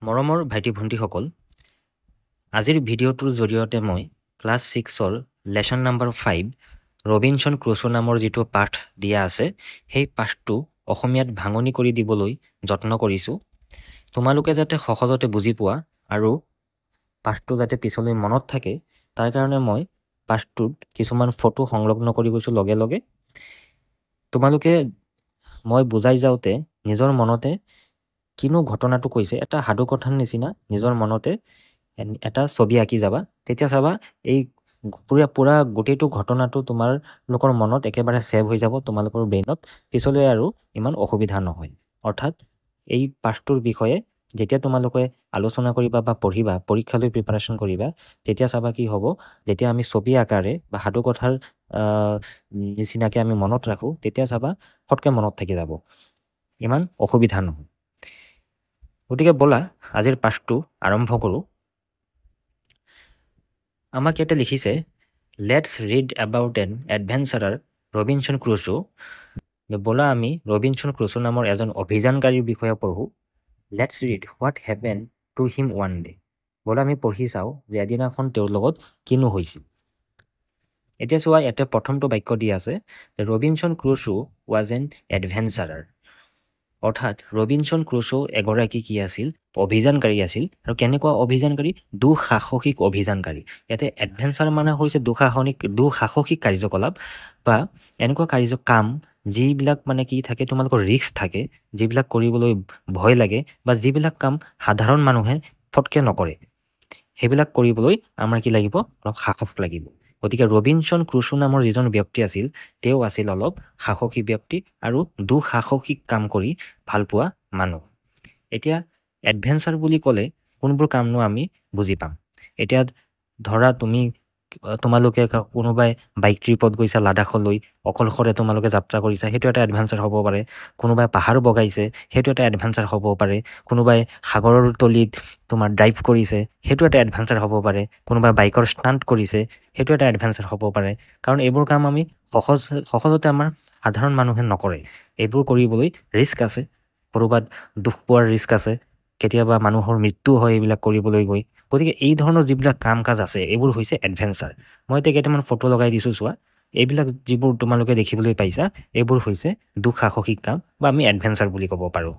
মৰমৰ ভাইটি ভণ্টিসকল, আজিৰ ভিডিঅ'টোৰ জৰিয়তে মই ক্লাছ 6ৰ লেচন নম্বৰ 5 ৰবিনসন ক্ৰুছো নামৰ যিটো পাঠ দিয়া আছে সেই পাঠটো অসমীয়াত ভাঙনি কৰি দিবলৈ যত্ন কৰিছোঁ। তোমালোকে যাতে সহজতে বুজি পোৱা আৰু পাঠটো যাতে পিছলৈ মনত থাকে তাৰ কাৰণে মই পাঠটোত কিছুমান ফটো সংলগ্ন কৰি গৈছোঁ লগে লগে। তোমালোকে মই বুজাই যাওঁতে নিজৰ মনতে কিনো ঘটনাটো কৈছে এটা সাধু কথাৰ নিচিনা নিজৰ মনতে এটা ছবি আঁকি যাবা, তেতিয়া চাবা এই পুৰা গোটেইটো ঘটনাটো তোমালোকৰ মনত একেবাৰে ছেভ হৈ যাব তোমালোকৰ ব্ৰেইনত, পিছলৈ আৰু ইমান অসুবিধা নহয়। অৰ্থাৎ এই পাঠটোৰ বিষয়ে যেতিয়া তোমালোকে আলোচনা কৰিবা বা পঢ়িবা, পৰীক্ষালৈ প্ৰিপাৰেশ্যন কৰিবা, তেতিয়া চাবা কি হ'ব, যেতিয়া আমি ছবি আকাৰে বা সাধু কথাৰ নিচিনাকৈ আমি মনত ৰাখোঁ, তেতিয়া চাবা ফটকৈ মনত থাকি যাব, ইমান অসুবিধা নহয়। গতিকে ব'লা আজিৰ পাঠটো আৰম্ভ কৰোঁ। আমাক ইয়াতে লিখিছে, let's read about an adventurer Robinson Crusoe. ব'লা আমি ৰবিনসন ক্ৰুছো নামৰ এজন অভিযানকাৰীৰ বিষয়ে পঢ়োঁ। Let's read what happen to him one day. ব'লা আমি পঢ়ি চাওঁ যে এদিনাখন তেওঁৰ লগত কিনো হৈছিল। এতিয়া চোৱা, ইয়াতে প্ৰথমটো বাক্য দি আছে যে ৰবিনসন ক্ৰুছো ৱাজ এন এডভেঞ্চাৰাৰ। অৰ্থাৎ ৰবিনসন ক্ৰুছো এগৰাকী কি আছিল, অভিযানকাৰী আছিল। আৰু কেনেকুৱা অভিযানকাৰী? দুঃসাহসিক অভিযানকাৰী। ইয়াতে এডভেঞ্চাৰ মানে হৈছে দুঃসাহসিক কাৰ্যকলাপ বা এনেকুৱা কাম যিবিলাক মানে কি থাকে, তোমালোকৰ ৰিস্ক থাকে, যিবিলাক কৰিবলৈ ভয় লাগে বা যিবিলাক কাম সাধাৰণ মানুহে ফটকৈ নকৰে, সেইবিলাক কৰিবলৈ আমাৰ কি লাগিব? অলপ সাহস লাগিব। গতিকে ৰবিনসন ক্ৰুছো নামৰ যিজন ব্যক্তি আছিল, তেওঁ আছিল অলপ সাহসী ব্যক্তি আৰু দুঃসাহসিক কাম কৰি ভাল পোৱা মানুহ। এতিয়া এডভেঞ্চাৰ বুলি ক'লে কোনবোৰ কামনো আমি বুজি পাম? এতিয়া ধৰা তোমালোকে কোনোবাই বাইক ট্ৰিপত গৈছা লাডাখলৈ, অকলশৰে তোমালোকে যাত্ৰা কৰিছা, সেইটো এটা এডভেঞ্চাৰ হ'ব পাৰে। কোনোবাই পাহাৰ বগাইছে, সেইটো এটা এডভেঞ্চাৰ হ'ব পাৰে। কোনোবাই সাগৰৰ তলিত তোমাৰ ড্ৰাইভ কৰিছে, সেইটো এটা এডভেঞ্চাৰ হ'ব পাৰে। কোনোবাই বাইকৰ ষ্টাণ্ট কৰিছে, সেইটো এটা এডভেঞ্চাৰ হ'ব পাৰে। কাৰণ এইবোৰ কাম আমি সহজতে আমাৰ সাধাৰণ মানুহে নকৰে। এইবোৰ কৰিবলৈ ৰিস্ক আছে, ক'ৰবাত দুখ পোৱাৰ ৰিস্ক আছে, কেতিয়াবা মানুহৰ মৃত্যু হয় এইবিলাক কৰিবলৈ গৈ। গতিকে এই ধৰণৰ যিবিলাক কাম কাজ আছে এইবোৰ হৈছে এডভেঞ্চাৰ। মই এতিয়া কেইটামান ফটো লগাই দিছোঁ চোৱা, এইবিলাক যিবোৰ তোমালোকে দেখিবলৈ পাইছা এইবোৰ হৈছে দুঃসাহসিক কাম বা আমি এডভেঞ্চাৰ বুলি ক'ব পাৰোঁ।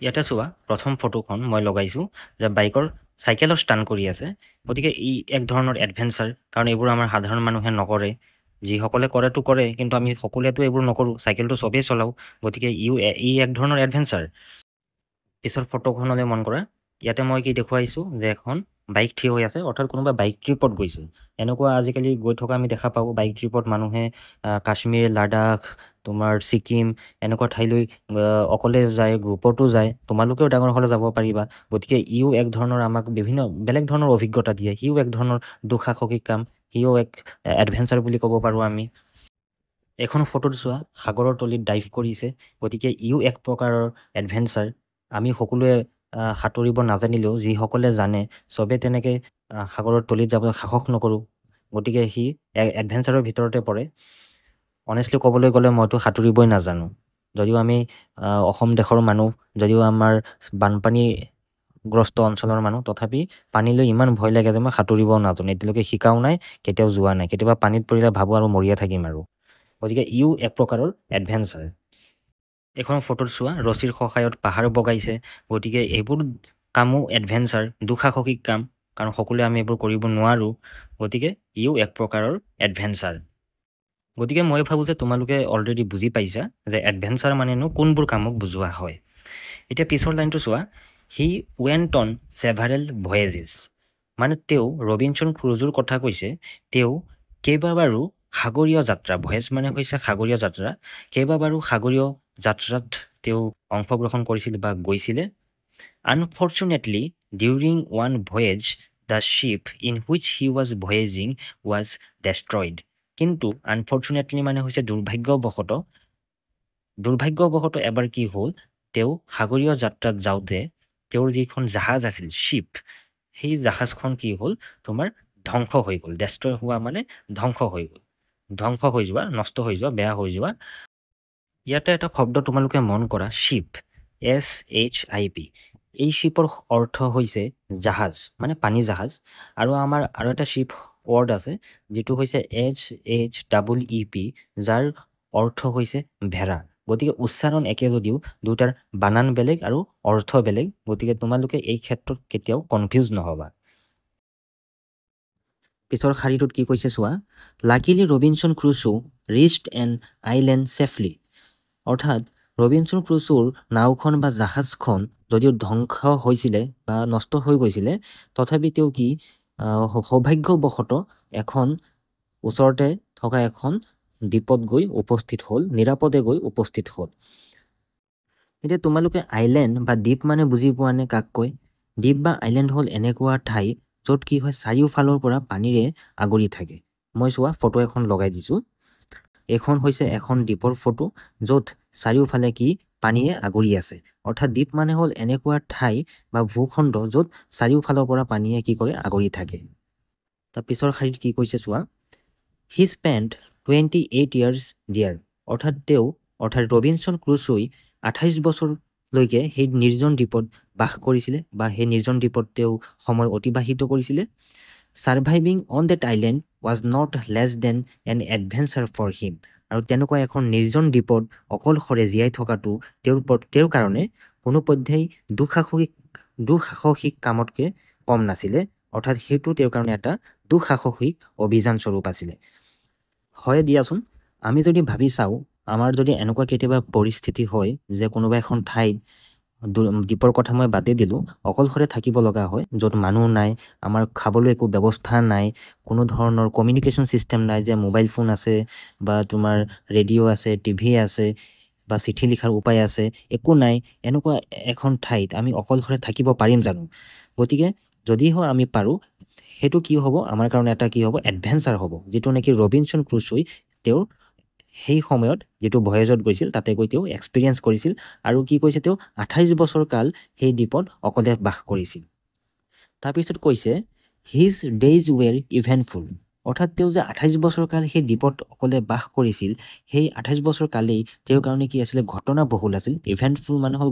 ইয়াতে চোৱা, প্ৰথম ফটোখন মই লগাইছোঁ যে চাইকেলৰ ষ্টাণ্ট কৰি আছে। গতিকে ই এক ধৰণৰ এডভেঞ্চাৰ, কাৰণ এইবোৰ আমাৰ সাধাৰণ মানুহে নকৰে। যিসকলে কৰেতো কৰে, কিন্তু আমি সকলোৱেতো এইবোৰ নকৰোঁ, চাইকেলটো চবেই চলাওঁ। গতিকে ই এক ধৰণৰ এডভেঞ্চাৰ। পিছৰ ফটোখনলৈ মন কৰা, ইয়াতে মই কি দেখুৱাইছোঁ যে এখন বাইক থিয় হৈ আছে, অৰ্থাৎ কোনোবা বাইক ট্ৰিপত গৈছে। এনেকুৱা আজিকালি গৈ থকা আমি দেখা পাওঁ, বাইক ট্ৰিপত মানুহে কাশ্মীৰ, লাডাখ, তোমাৰ ছিকিম এনেকুৱা ঠাইলৈ অকলে যায়, গ্ৰুপতো যায়। তোমালোকেও ডাঙৰ হ'লে যাব পাৰিবা। গতিকে ইও এক ধৰণৰ আমাক বেলেগ ধৰণৰ অভিজ্ঞতা দিয়ে। সিও এক ধৰণৰ দুঃসাহসিক কাম, সিও এক এডভেঞ্চাৰ বুলি ক'ব পাৰোঁ আমি। এখন ফটোত চোৱা, সাগৰৰ তলিত ডাইভ কৰিছে, গতিকে ইও এক প্ৰকাৰৰ এডভেঞ্চাৰ। আমি সকলোৱে সাঁতুৰিব নাজানিলেও যিসকলে জানে, চবে তেনেকৈ সাগৰৰ তলিত যাবলৈ সাহস নকৰোঁ। গতিকে সি এডভেঞ্চাৰৰ ভিতৰতে পৰে। অনেষ্টলি ক'বলৈ গ'লে মইতো সাঁতুৰিবই নাজানো। যদিও আমি অসম দেশৰ মানুহ, যদিও আমাৰ বানপানীগ্ৰস্ত অঞ্চলৰ মানুহ, তথাপি পানীলৈ ইমান ভয় লাগে যে মই সাঁতুৰিবও নাজানো। এতিয়ালৈকে শিকাও নাই, কেতিয়াও যোৱা নাই। কেতিয়াবা পানীত পৰিলে ভাবোঁ আৰু মৰিয়ে থাকিম আৰু। গতিকে ইও এক প্ৰকাৰৰ এডভেঞ্চাৰ। এখন ফটোত চোৱা, ৰছীৰ সহায়ত পাহাৰ বগাইছে। গতিকে এইবোৰ কামো এডভেঞ্চাৰ, দুঃসাহসিক কাম, কাৰণ সকলোৱে আমি এইবোৰ কৰিব নোৱাৰোঁ। গতিকে ইও এক প্ৰকাৰৰ এডভেঞ্চাৰ। গতিকে মই ভাবোঁ যে তোমালোকে অলৰেডি বুজি পাইছা যে এডভেঞ্চাৰ মানেনো কোনবোৰ কামক বুজোৱা হয়। এতিয়া পিছৰ লাইনটো চোৱা, হি ৱেণ্ট অন ছেভাৰেল ভয়েজেছ। মানে তেওঁ ৰবিনসন ক্ৰুজোৰ কথা কৈছে, তেওঁ কেইবাবাৰো সাগৰীয় যাত্ৰা, ভয়েজ মানে হৈছে সাগৰীয় যাত্ৰা, কেইবাবাৰো সাগৰীয় যাত্ৰাত তেওঁ অংশগ্ৰহণ কৰিছিল বা গৈছিলে। Unfortunately during one voyage the ship in which he was voyaging was destroyed. কিন্তু আনফৰ্চুনেটলি মানে হৈছে দুৰ্ভাগ্যবশতঃ এবাৰ কি হ'ল, তেওঁ সাগৰীয় যাত্ৰাত যাওঁতে তেওঁৰ যিখন জাহাজ আছিল, শ্বিপ, সেই জাহাজখন কি হ'ল, তোমাৰ ধ্বংস হৈ গ'ল। ডেষ্ট্ৰয় হোৱা মানে ধ্বংস হৈ গ'ল, ধ্বংস হৈ যোৱা, নষ্ট হৈ যোৱা, বেয়া হৈ যোৱা। ইয়াতে এটা শব্দ তোমালোকে মন কৰা, শ্বিপ, SHIP। এই শিপৰ অৰ্থ হৈছে জাহাজ মানে পানী জাহাজ আৰু আমাৰ আৰু এটা শিপ ৱৰ্ড আছে যেটো হৈছে HHEEP যাৰ অৰ্থ হৈছে ভেড়া গতিকে উচ্চাৰণ একে যদিও দুটাৰ বানান বেলেগ আৰু অৰ্থ বেলেগ গতিকে তোমালোকে এই ক্ষেত্ৰত কেতিয়াও কনফিউজ নহবা পিছৰ শাৰীটোত কি কৈছে চোৱা luckily Robinson Crusoe reached an island safely অৰ্থাৎ ৰবিনসন ক্ৰুজোৰ নাওখন বা জাহাজখন যদিও ধ্বংস হৈছিলে বা নষ্ট হৈ গৈছিলে তথাপি তেওঁ কি সৌভাগ্যবশত এখন ওচৰতে থকা এখন দ্বীপত গৈ উপস্থিত হ'ল নিৰাপদে গৈ উপস্থিত হ'ল এতিয়া তোমালোকে আইলেণ্ড বা দ্বীপ মানে বুজি পোৱা নে কাক কয় দ্বীপ বা আইলেণ্ড হ'ল এনেকুৱা ঠাই য'ত কি হয় চাৰিওফালৰ পৰা পানীৰে আগুৰি থাকে মই চোৱা ফটো এখন লগাই দিছোঁ এখন হৈছে এখন দ্বীপৰ ফটো য'ত চাৰিওফালে কি পানীয়ে আগুৰি আছে অৰ্থাৎ দ্বীপ মানে হ'ল এনেকুৱা ঠাই বা ভূখণ্ড য'ত চাৰিওফালৰ পৰা পানীয়ে কি কৰে আগুৰি থাকে তাৰ পিছৰ শাৰীত কি কৈছে চোৱা হি স্পেণ্ড 28 years there অৰ্থাৎ ৰবিনসন ক্ৰুজোই 28 বছৰলৈকে সেই নিৰ্জন দ্বীপত বাস কৰিছিলে বা সেই নিৰ্জন দ্বীপত তেওঁ সময় অতিবাহিত কৰিছিলে surviving on that island was not less than an adventure for him আৰু তেনেকুৱা এখন নিৰ্জন দ্বীপত অকলশৰে জীয়াই থকাটো তেওঁৰ কাৰণে কোনোপধ্যেই দুঃসাহসিক কামতকৈ কম নাছিলে অৰ্থাৎ সেইটো তেওঁৰ কাৰণে এটা দুঃসাহসিক অভিযান স্বৰূপ আছিলে হয় দিয়াচোন আমি যদি ভাবি চাওঁ আমাৰ যদি এনেকুৱা কেতিয়াবা পৰিস্থিতি হয় যে কোনোবা এখন ঠাইত দ্বীপৰ কথা মই বাদেই দিলোঁ অকলশৰে থাকিব লগা হয় য'ত মানুহ নাই আমাৰ খাবলৈ একো ব্যৱস্থা নাই কোনো ধৰণৰ কমিউনিকেশ্যন ছিষ্টেম নাই যে মোবাইল ফোন আছে বা তোমাৰ ৰেডিঅ' আছে টিভি আছে বা চিঠি লিখাৰ উপায় আছে একো নাই এনেকুৱা এখন ঠাইত আমি অকলশৰে থাকিব পাৰিম জানো গতিকে যদিহে আমি পাৰোঁ সেইটো কি হ'ব আমাৰ কাৰণে এটা কি হ'ব এডভেঞ্চাৰ হ'ব যিটো নেকি ৰবিনসন ক্ৰুজোই তেওঁৰ সেই সময়ত যেটো ভয়েজত গৈছিল তাতে গৈ তেওঁ এক্সপিৰিয়েঞ্চ কৰিছিল আৰু কি কৈছে তেওঁ 28 বছৰ কাল সেই দ্বীপত অকলে বাস কৰিছিল তাৰপিছত কৈছে হিজ ডেইজ ৱেৰ ইভেণ্টফুল অৰ্থাৎ তেওঁ যে 28 বছৰ কাল সেই দ্বীপত অকলে বাস কৰিছিল সেই 28 বছৰ কালেই তেওঁৰ কাৰণে কি আছিলে ঘটনাবহুল আছিল ইভেণ্টফুল মানে হ'ল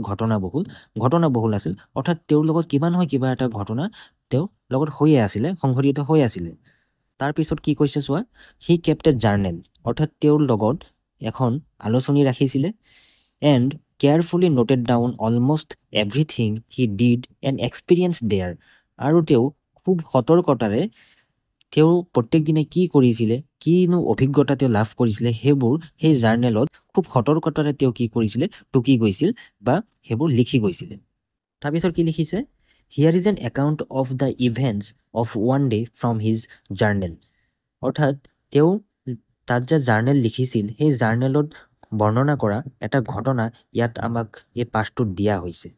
ঘটনাবহুল আছিল অৰ্থাৎ তেওঁৰ লগত কিবা নহয় কিবা এটা ঘটনা তেওঁৰ লগত হৈয়ে আছিলে সংঘটিত হৈ আছিলে তাৰপিছত কি কৈছে চোৱা হি কেপ্ট এ জাৰ্নেল অৰ্থাৎ তেওঁৰ লগত এখন আলোচনী ৰাখিছিলে and carefully noted down almost everything he did and experience there আৰু তেওঁ খুব সতৰ্কতাৰে তেওঁ প্ৰত্যেক দিনে কি কৰিছিলে কিনো অভিজ্ঞতা তেওঁ লাভ কৰিছিলে সেইবোৰ সেই জাৰ্নেলত খুব সতৰ্কতাৰে তেওঁ কি কৰিছিলে টুকি গৈছিল বা সেইবোৰ লিখি গৈছিলে তাৰপিছত কি লিখিছে here is an account of the events of one day from his journal অৰ্থাৎ তেওঁ তাত যে জাৰ্নেল লিখিছিল সেই জাৰ্নেলত বৰ্ণনা কৰা এটা ঘটনা ইয়াত আমাক এই পাঠটোত দিয়া হৈছে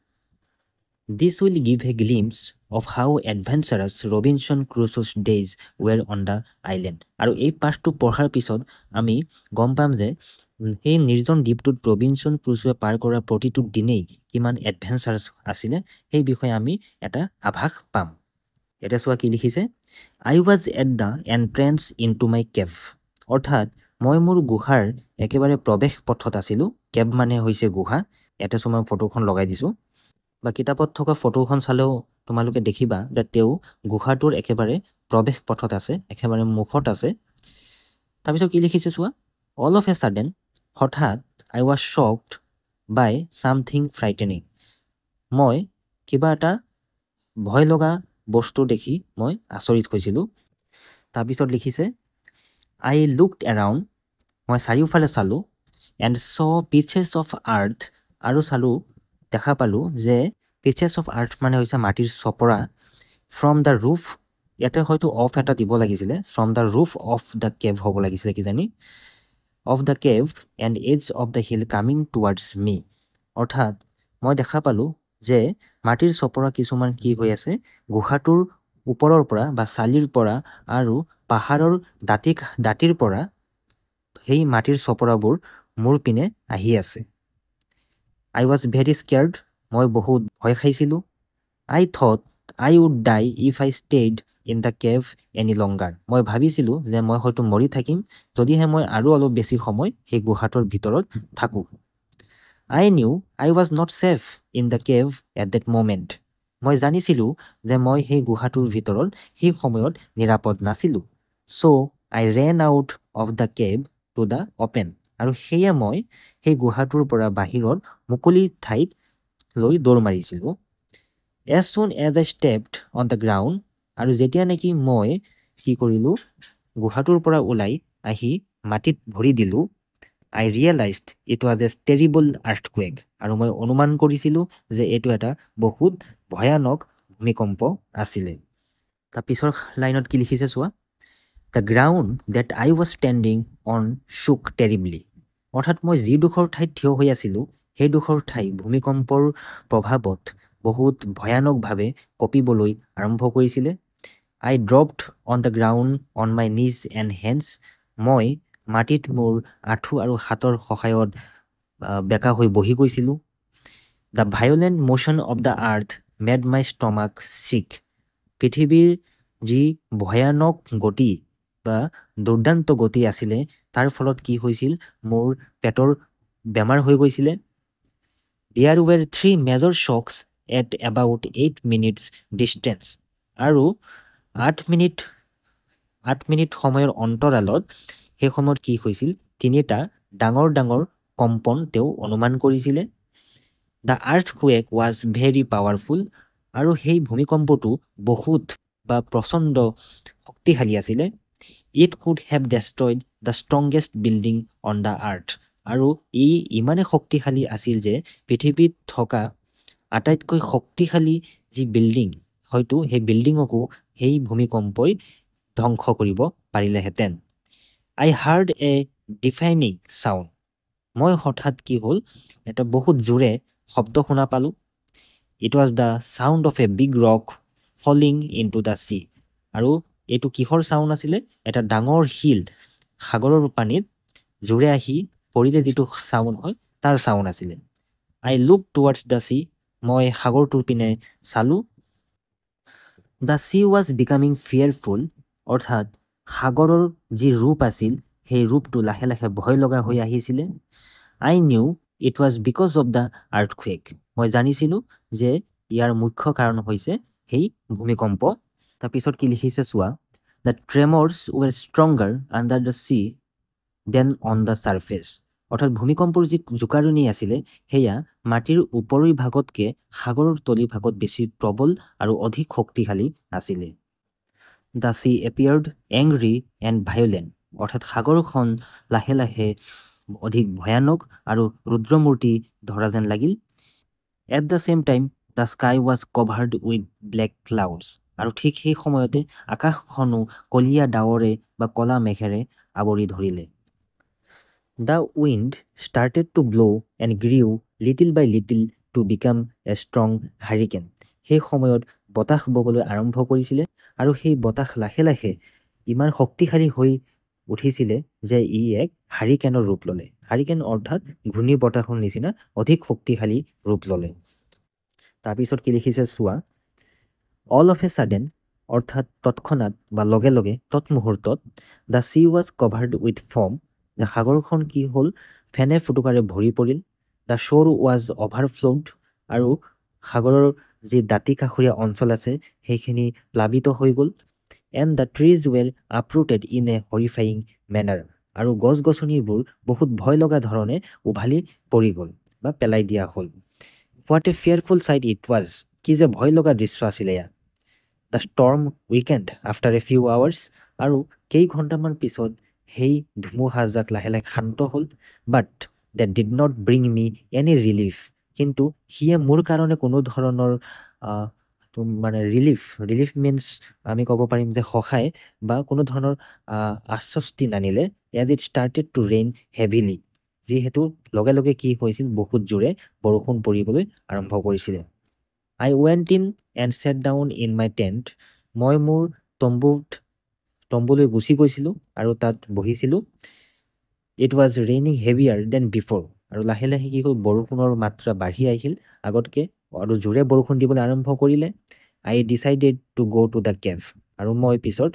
This will give a glimpse of how adventurous Robinson Crusoe's days were on the island. আৰু এই পাঠটো পঢ়াৰ পিছত আমি গম পাম যে সেই নিৰ্জন দ্বীপটোত ৰবিনসন ক্ৰুজোৱে পাৰ কৰা প্ৰতিটো দিনেই কিমান এডভেঞ্চাৰাছ আছিলে সেই বিষয়ে আমি এটা আভাস পাম এতিয়া চোৱা কি লিখিছে I was at the entrance into my cave অৰ্থাৎ মই মোৰ গুহাৰ একেবাৰে প্ৰৱেশ পথত আছিলোঁ কেভ মানে হৈছে গুহা ইয়াতে মই ফটোখন লগাই দিছোঁ বা কিতাপত থকা ফটোখন চালেও তোমালোকে দেখিবা যে তেওঁ গুহাটোৰ একেবাৰে প্ৰৱেশ পথত আছে একেবাৰে মুখত আছে তাৰপিছত কি লিখিছে চোৱা অল অফ এ ছাডেন হঠাৎ আই ৱাজ শ্বকড বাই ছামথিং ফ্ৰাইটেনিং মই কিবা এটা ভয় লগা বস্তু দেখি মই আচৰিত হৈছিলোঁ তাৰপিছত লিখিছে আই লুকড এৰাউণ্ড মই চাৰিওফালে চালোঁ and so pieces of earth আৰু দেখা পালোঁ যে পিচেছ অফ আৰ্থ মানে হৈছে মাটিৰ চপৰা ফ্ৰম দ্য ৰুফ ইয়াতে হয়তো অফ এটা দিব লাগিছিলে from the roof of the cave হ'ব লাগিছিলে কিজানি of the cave and edge of the hill coming towards me অৰ্থাৎ মই দেখা পালোঁ যে মাটিৰ চপৰা কিছুমান কি হৈ আছে গুহাটোৰ ওপৰৰ পৰা বা চালিৰ পৰা আৰু পাহাৰৰ দাঁতিৰ পৰা সেই মাটিৰ চপৰাবোৰ মোৰ পিনে আহি আছে I was very scared মই বহুত ভয় খাইছিলোঁ I thought I would die if I stayed in the cave any longer মই ভাবিছিলোঁ যে মই হয়তো মৰি থাকিম যদিহে মই আৰু অলপ বেছি সময় সেই গুহাটোৰ ভিতৰত থাকোঁ I knew I was not safe in the cave at that moment. মই জানিছিলোঁ যে মই সেই গুহাটোৰ ভিতৰত সেই সময়ত নিৰাপদ নাছিলোঁ। So I ran out of the cave to the open. আৰু সেয়ে মই সেই গুহাটোৰ পৰা বাহিৰত মুকলি ঠাইত লৈ দৌৰ মাৰিছিলোঁ। As soon as I stepped on the ground, আৰু যেতিয়া নেকি মই কি কৰিলোঁ গুহাটোৰ পৰা ওলাই আহি মাটিত ভৰি দিলোঁ, I realized it was a terrible earthquake. আৰু মই অনুমান কৰিছিলোঁ যে এইটো এটা বহুত ভয়ানক ভূমিকম্প আছিলে। তাৰ পিছৰ লাইনত কি লিখিছে চোৱা, The ground that I was standing on shook terribly. অৰ্থাৎ মই যিডোখৰ ঠাইত থিয় হৈ আছিলোঁ সেইডোখৰ ঠাই ভূমিকম্পৰ প্ৰভাৱত বহুত ভয়ানকভাৱে কঁপিবলৈ আৰম্ভ কৰিছিলে। I dropped on the ground on my knees and hands. মই মাটিত মোৰ আঁঠু আৰু হাতৰ সহায়ত বেকা হৈ বহি গৈছিলোঁ। The violent motion of the earth made my stomach sick. পৃথিৱীৰ যি ভয়ানক গতি বা দুৰ্দান্ত গতি আছিলে তাৰ ফলত কি হৈছিল মোৰ পেটৰ বেমাৰ হৈ গৈছিলে। There were 3 major shocks at about 8 minutes distance. আৰু 8 মিনিট সময়ৰ অন্তৰালত সেই সময়ত কি হৈছিল তিনিটা ডাঙৰ ডাঙৰ কম্পন তেওঁ অনুমান কৰিছিলে। The earthquake was very powerful. আৰু সেই ভূমিকম্পটো বহুত বা প্ৰচণ্ড শক্তিশালী আছিলে। It could have destroyed the strongest building on the earth. আৰু ই ইমানেই শক্তিশালী আছিল যে পৃথিৱীত থকা আটাইতকৈ শক্তিশালী যি বিল্ডিং হয়তো সেই বিল্ডিঙকো সেই ভূমিকম্পই ধ্বংস কৰিব পাৰিলেহেঁতেন। I heard a deafening sound. মই হঠাৎ কি হ'ল এটা বহুত জোৰে শব্দ শুনা পালোঁ। It was the sound of a big rock falling into the sea. আৰু এইটো কিহৰ চাউণ্ড আছিলে এটা ডাঙৰ শিল সাগৰৰ পানীত জোৰে আহি পৰিলে যিটো চাউণ্ড হয় তাৰ চাউণ্ড আছিলে। I looked towards the sea. মই সাগৰটোৰ পিনে চালোঁ। The sea was becoming fearful. অৰ্থাৎ সাগৰৰ যি ৰূপ আছিল সেই ৰূপটো লাহে লাহে ভয় লগা হৈ আহিছিলে। I knew it was because of the earthquake. মই জানিছিলোঁ যে ইয়াৰ মুখ্য কাৰণ হৈছে সেই ভূমিকম্প। তাৰপিছত কি লিখিছে চোৱা, The tremors were stronger under the sea than on the surface. অৰ্থাৎ ভূমিকম্পৰ যি জোকাৰণি আছিলে সেয়া মাটিৰ ওপৰি ভাগতকৈ সাগৰৰ তলি ভাগত বেছি প্ৰবল আৰু অধিক শক্তিশালী আছিলে। The sea appeared angry and violent. অৰ্থাৎ সাগৰখন লাহে লাহে অধিক ভয়ানক আৰু ৰুদ্ৰমূৰ্তি ধৰা যেন লাগিল। At the same time, the sky was covered with black clouds. আৰু ঠিক সেই সময়তে আকাশখনো কলীয়া ডাৱৰে বা কলা মেঘেৰে আৱৰি ধৰিলে। The wind started to blow and grew little by little to become a strong hurricane. সেই সময়ত বতাহ ববলৈ আৰম্ভ কৰিছিলে আৰু সেই বতাহ লাহে লাহে ইমান শক্তিশালী হৈ উঠিছিলে যে ই এক হাৰিকেনৰ ৰূপ ল'লে। হাৰিকেন অৰ্থাৎ ঘূৰ্ণী বতাহৰ নিচিনা অধিক শক্তিশালী ৰূপ ল'লে। তাৰপিছত কি লিখিছে চোৱা, All of a sudden, অৰ্থাৎ তৎক্ষণাত বা লগে লগে তৎমুহূৰ্তত, The sea was covered with foam. যে সাগৰখন কি হ'ল ফেনে ফুটুকাৰে ভৰি পৰিল। The shore was overflowed. আৰু সাগৰৰ যি দাঁতি কাষৰীয়া অঞ্চল আছে সেইখিনি প্লাবিত হৈ গ'ল। And the trees were uprooted in a horrifying manner. আৰু গছ গছনিবোৰ বহুত ভয় লগা ধৰণে উভালি পৰি গ'ল বা পেলাই দিয়া হ'ল। What a fearful sight it was. কি যে ভয় লগা দৃশ্য আছিলে এয়া। The storm weakened after a few hours. আৰু কেইঘণ্টামান পিছত সেই ধুমুহাজাক লাহে লাহে শান্ত হ'ল। But that did not bring me any relief. কিন্তু সিয়ে মোৰ কাৰণে কোনো ধৰণৰ মানে ৰিলিফ মিনছ আমি ক'ব পাৰিম যে সহায় বা কোনো ধৰণৰ আশ্বস্তি নানিলে। As it started to rain heavily. যিহেতু লগে লগে কি হৈছিল বহুত জোৰে বৰষুণ পৰিবলৈ আৰম্ভ কৰিছিলে। I went in and sat down in my tent. মই মোৰ তম্বুলৈ গুচি গৈছিলোঁ আৰু তাত বহিছিলোঁ। It was raining heavier than before. আৰু লাহে লাহে কি হ'ল বৰষুণৰ মাত্ৰা বাঢ়ি আহিল আগতকৈ আৰু জোৰে বৰষুণ দিবলৈ আৰম্ভ কৰিলে। I decided to go to the cave. আৰু মই পিছত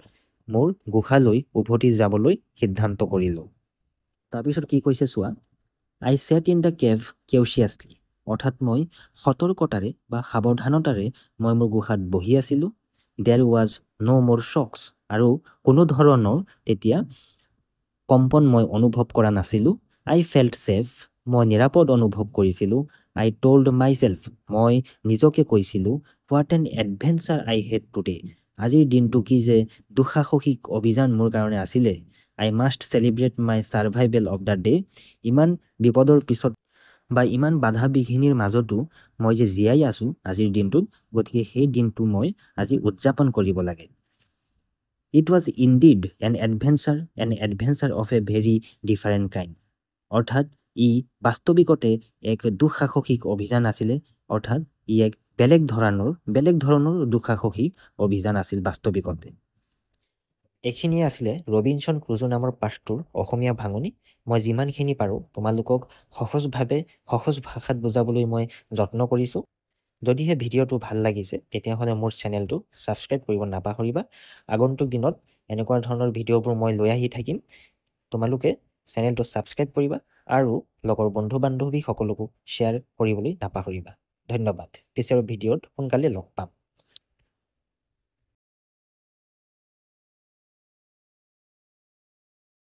মোৰ গুহালৈ উভতি যাবলৈ সিদ্ধান্ত কৰিলোঁ। তাৰপিছত কি কৈছে চোৱা, I sat in the cave cautiously. অৰ্থাৎ মই সতৰ্কতাৰে বা সাৱধানতাৰে মই মোৰ গুহাত বহি আছিলোঁ। There was no more shocks. আৰু কোনো ধৰণৰ তেতিয়া কম্পন মই অনুভৱ কৰা নাছিলোঁ। I felt safe. মই নিৰাপদ অনুভৱ কৰিছিলোঁ। I told myself. মই নিজকে কৈছিলোঁ what an adventure I had today. আজিৰ দিনটো কি যে দুঃসাহসিক অভিযান মোৰ কাৰণে আছিলে। I must celebrate my survival of the day. ইমান বিপদৰ পিছত বা ইমান বাধা বিঘিনিৰ মাজতো মই যে জীয়াই আছোঁ আজিৰ দিনটোত, গতিকে সেই দিনটো মই আজি উদযাপন কৰিব লাগে। It was indeed an adventure of a very different kind. অৰ্থাৎ ই বাস্তৱিকতে এক দুঃসাহসিক অভিযান আছিলে। অৰ্থাৎ ই এক বেলেগ ধৰণৰ দুঃসাহসিক অভিযান আছিল বাস্তৱিকতে। এইখিনিয়ে আছিলে ৰবিনসন ক্ৰুজো নামৰ পাঠটোৰ অসমীয়া ভাঙনি। মই যিমানখিনি পাৰোঁ তোমালোকক সহজ ভাষাত বুজাবলৈ মই যত্ন কৰিছোঁ। যদিহে ভিডিঅ'টো ভাল লাগিছে তেতিয়াহ'লে মোৰ চেনেলটো ছাবস্ক্ৰাইব কৰিব নাপাহৰিবা। আগন্তুক দিনত এনেকুৱা ধৰণৰ ভিডিঅ'বোৰ মই লৈ আহি থাকিম। তোমালোকে চেনেলটো ছাবস্ক্ৰাইব কৰিবা আৰু লগৰ বন্ধু বান্ধৱী সকলোকো শ্বেয়াৰ কৰিবলৈ নাপাহৰিবা। ধন্যবাদ। পিছৰ ভিডিঅ'ত সোনকালে লগ পাম।